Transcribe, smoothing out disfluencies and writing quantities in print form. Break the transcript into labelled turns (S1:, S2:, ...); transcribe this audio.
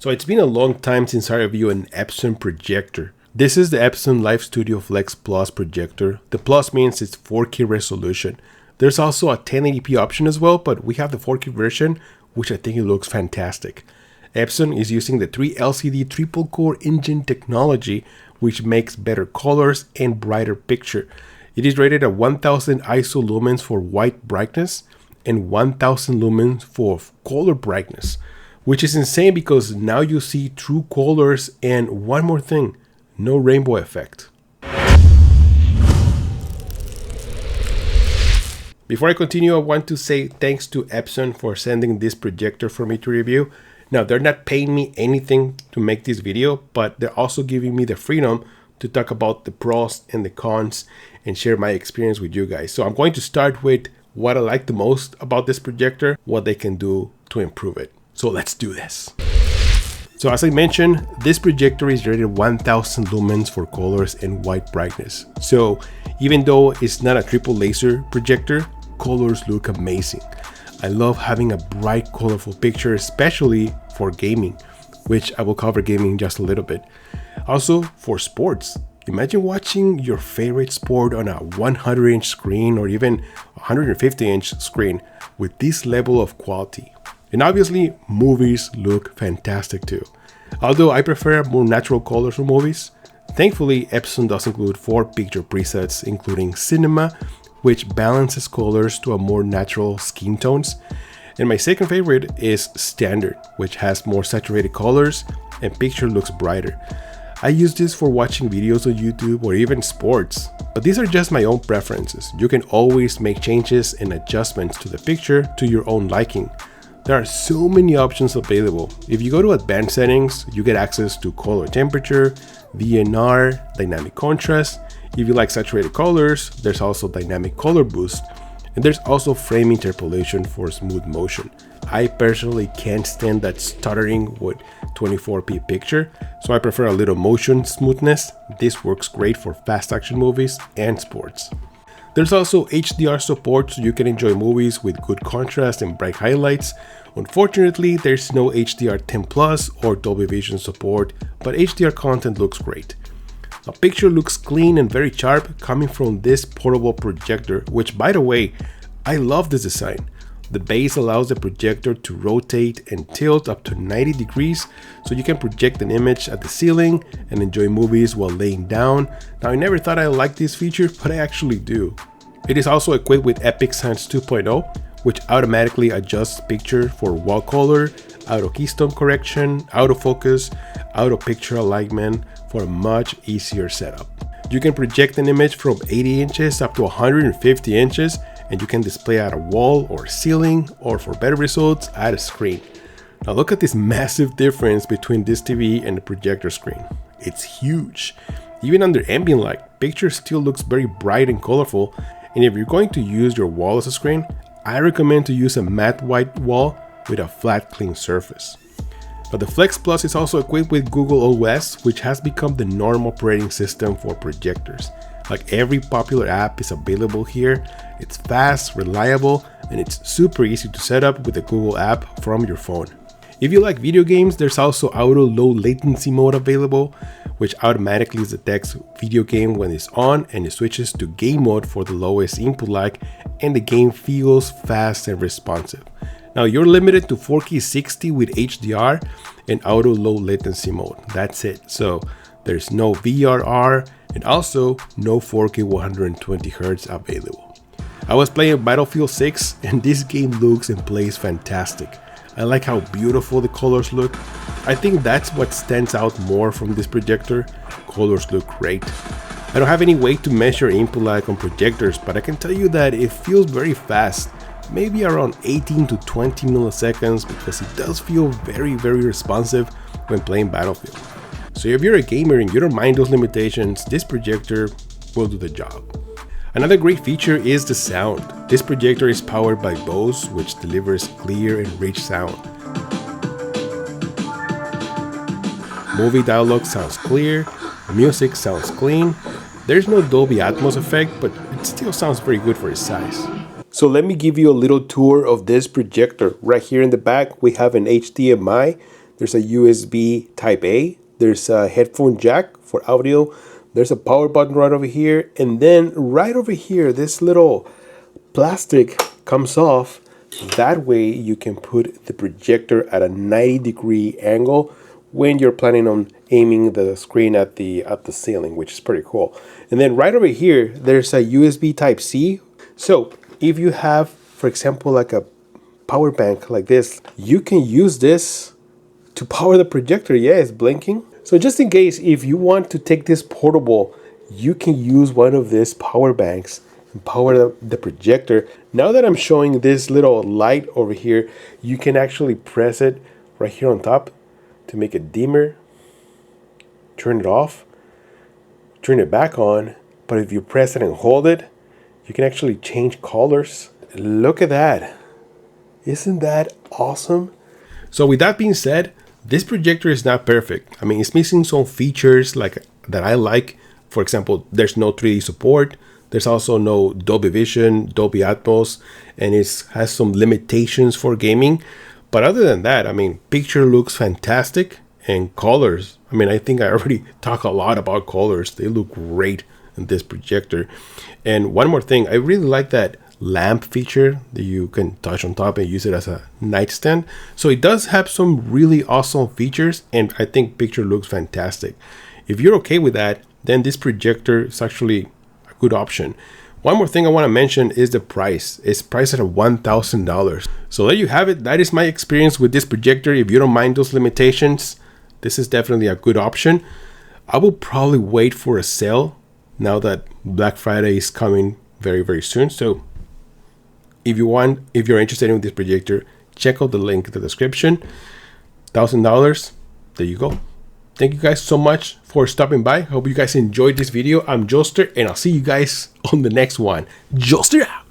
S1: So it's been a long time since I reviewed an Epson projector. This is the Epson Lifestudio Flex Plus projector. The Plus means it's 4K resolution. There's also a 1080p option as well, but we have the 4K version, which I think it looks fantastic. Epson is using the 3LCD triple core engine technology, which makes better colors and brighter picture. It is rated at 1000 ISO lumens for white brightness and 1000 lumens for color brightness, which is insane because now you see true colors, and one more thing, no rainbow effect. Before I continue, I want to say thanks to Epson for sending this projector for me to review. Now, they're not paying me anything to make this video, but they're also giving me the freedom to talk about the pros and the cons and share my experience with you guys. So I'm going to start with what I like the most about this projector, what they can do to improve it. So let's do this. So as I mentioned, this projector is rated 1000 lumens for colors and white brightness. So even though it's not a triple laser projector, colors look amazing. I love having a bright, colorful picture, especially for gaming, which I will cover gaming in just a little bit. Also for sports. Imagine watching your favorite sport on a 100-inch screen or even 150-inch screen with this level of quality. And obviously, movies look fantastic too. Although I prefer more natural colors for movies, thankfully Epson does include 4 picture presets, including Cinema, which balances colors to a more natural skin tones. And my second favorite is Standard, which has more saturated colors and picture looks brighter. I use this for watching videos on YouTube or even sports, but these are just my own preferences. You can always make changes and adjustments to the picture to your own liking. There are so many options available. If you go to advanced settings, you get access to color temperature, VNR, dynamic contrast. If you like saturated colors, there's also dynamic color boost, and there's also frame interpolation for smooth motion. I personally can't stand that stuttering with 24p picture, so I prefer a little motion smoothness. This works great for fast action movies and sports. There's also HDR support, so you can enjoy movies with good contrast and bright highlights. Unfortunately, there's no HDR10 Plus or Dolby Vision support, but HDR content looks great. A picture looks clean and very sharp coming from this portable projector, which, by the way, I love this design. The base allows the projector to rotate and tilt up to 90 degrees, so you can project an image at the ceiling and enjoy movies while laying down. Now, I never thought I liked this feature, but I actually do. It is also equipped with Epic Sans 2.0, which automatically adjusts picture for wall color, auto keystone correction, autofocus, auto picture alignment for a much easier setup. You can project an image from 80 inches up to 150 inches, and you can display at a wall or ceiling, or for better results, at a screen. Now look at this massive difference between this TV and the projector screen. It's huge. Even under ambient light, picture still looks very bright and colorful, and if you're going to use your wall as a screen, I recommend to use a matte white wall with a flat, clean surface. But the Flex Plus is also equipped with Google OS, which has become the norm operating system for projectors. Like every popular app is available here. It's fast, reliable, and it's super easy to set up with the Google app from your phone. If you like video games, there's also auto low latency mode available, which automatically detects video game when it's on and it switches to game mode for the lowest input lag, and the game feels fast and responsive. Now you're limited to 4K 60 with HDR and auto low latency mode. That's it. So there's no VRR and also no 4K 120Hz available. I was playing Battlefield 6 and this game looks and plays fantastic. I like how beautiful the colors look. I think that's what stands out more from this projector. Colors look great. I don't have any way to measure input lag on projectors, but I can tell you that it feels very fast. Maybe around 18 to 20 milliseconds, because it does feel very responsive when playing Battlefield. So if you're a gamer and you don't mind those limitations, this projector will do the job. Another great feature is the sound. This projector is powered by Bose, which delivers clear and rich sound. Movie dialogue sounds clear, music sounds clean. There's no Dolby Atmos effect, but it still sounds very good for its size. So let me give you a little tour of this projector. Right here in the back, we have an HDMI There's a USB type A. There's a headphone jack for audio. There's a power button right over here. And then right over here, this little plastic comes off. That way you can put the projector at a 90-degree angle when you're planning on aiming the screen at the ceiling, which is pretty cool. And then right over here, there's a USB type C. So if you have, for example, like a power bank like this, you can use this to power the projector. Yeah, it's blinking. So just in case, if you want to take this portable, you can use one of these power banks and power the projector. Now that I'm showing this little light over here, you can actually press it right here on top to make it dimmer, turn it off, turn it back on. But if you press it and hold it, you can actually change colors. Look at that. Isn't that awesome? So with that being said, this projector is not perfect. I mean, it's missing some features like that I like. For example, there's no 3D support. There's also no Dolby Vision, Dolby Atmos, and it has some limitations for gaming. But other than that, I mean, picture looks fantastic, and colors. I mean, I think I already talk a lot about colors. They look great in this projector. And one more thing, I really like that lamp feature that you can touch on top and use it as a nightstand. So it does have some really awesome features, and I think picture looks fantastic. If you're okay with that, then this projector is actually a good option. One more thing I want to mention is the price. It's priced at $1,000. So there you have it. That is my experience with this projector. If you don't mind those limitations, this is definitely a good option. I will probably wait for a sale now that Black Friday is coming very, very soon. So if you're interested in this projector, check out the link in the description. $1,000. There you go. Thank you guys so much for stopping by. Hope you guys enjoyed this video. I'm Joster, and I'll see you guys on the next one. Joster out.